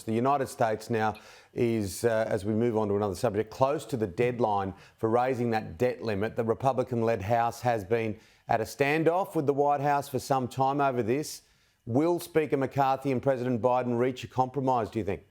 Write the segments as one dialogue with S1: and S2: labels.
S1: The United States now is, as we move on to another subject, close to the deadline for raising that debt limit. The Republican-led House has been at a standoff with the White House for some time over this. Will Speaker McCarthy and President Biden reach a compromise, do you think?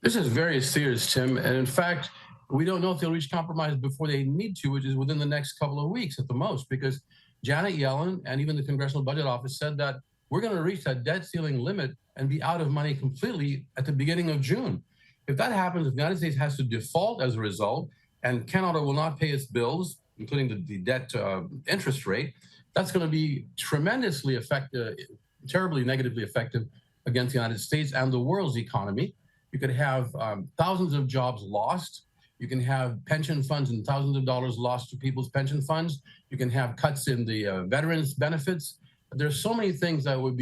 S2: This is very serious, Tim. And in fact, we don't know if they'll reach compromise before they need to, which is within the next couple of weeks at the most, because Janet Yellen and even the Congressional Budget Office said that we're going to reach that debt ceiling limit and be out of money completely at the beginning of June. If that happens, if the United States has to default as a result and cannot or will not pay its bills, including the debt interest rate, that's going to be tremendously effective, terribly negatively effective against the United States and the world's economy. You could have thousands of jobs lost. You can have pension funds and thousands of dollars lost to people's pension funds. You can have cuts in the veterans' benefits. There's so many things that would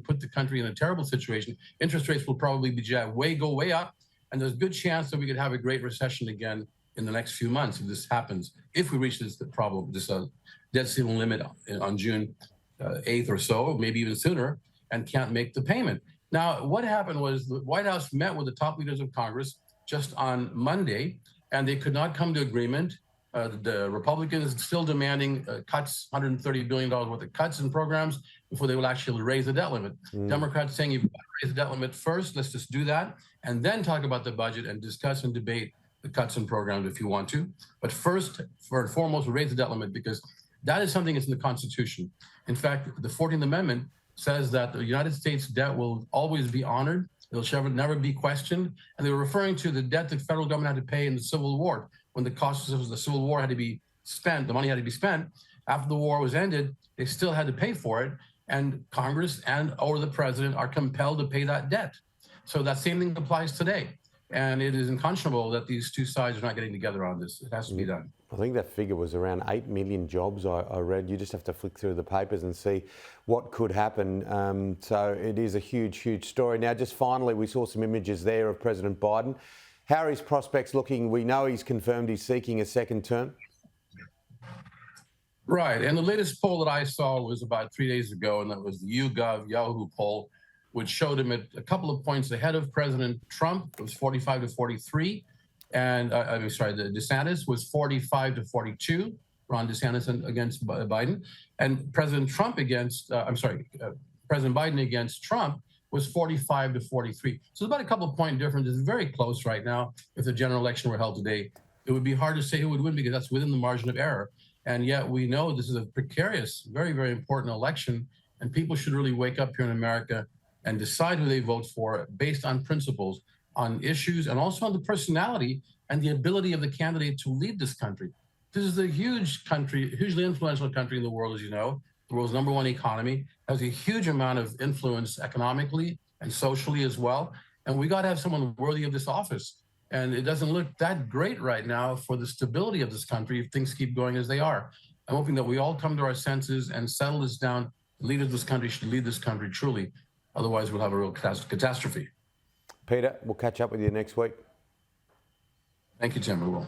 S2: put the country in a terrible situation. Interest rates will probably go way up, and there's a good chance that we could have a great recession again in the next few months if this happens. If we reach this debt ceiling limit on June 8th or so, maybe even sooner, and can't make the payment. Now, what happened was the White House met with the top leaders of Congress just on Monday, and they could not come to agreement. The Republicans still demanding cuts, $130 billion worth of cuts in programs before they will actually raise the debt limit. Democrats saying you've got to raise the debt limit first, let's just do that, and then talk about the budget and discuss and debate the cuts in programs if you want to. But first and foremost, raise the debt limit because that is something that's in the Constitution. In fact, the 14th Amendment says that the United States debt will always be honored. It'll never be questioned. And they were referring to the debt the federal government had to pay in the Civil War. When the costs of the Civil War had to be spent, the money had to be spent. After the war was ended, they still had to pay for it. And Congress or the president are compelled to pay that debt. So that same thing applies today. And it is unconscionable that these two sides are not getting together on this. It has to be done.
S1: I think that figure was around 8 million jobs I read. You just have to flick through the papers and see what could happen. So it is a huge, huge story. Now, just finally, we saw some images there of President Biden. How are his prospects looking? We know he's confirmed he's seeking a second term.
S2: Right. And the latest poll that I saw was about 3 days ago, and that was the YouGov Yahoo poll, which showed him at a couple of points ahead of President Trump. It was 45 to 43. And the DeSantis was 45 to 42. Ron DeSantis against Biden. And President Biden against Trump was 45 to 43. So it's about a couple of point difference. It's very close right now. If the general election were held today, it would be hard to say who would win because that's within the margin of error. And yet we know this is a precarious, very, very important election. And people should really wake up here in America and decide who they vote for based on principles, on issues, and also on the personality and the ability of the candidate to lead this country. This is a huge country, hugely influential country in the world, as you know. The world's #1 economy, has a huge amount of influence economically and socially as well. And we got to have someone worthy of this office. And it doesn't look that great right now for the stability of this country if things keep going as they are. I'm hoping that we all come to our senses and settle this down. The leader of this country should lead this country truly. Otherwise, we'll have a real catastrophe.
S1: Peter, we'll catch up with you next week.
S2: Thank you, Tim. We will.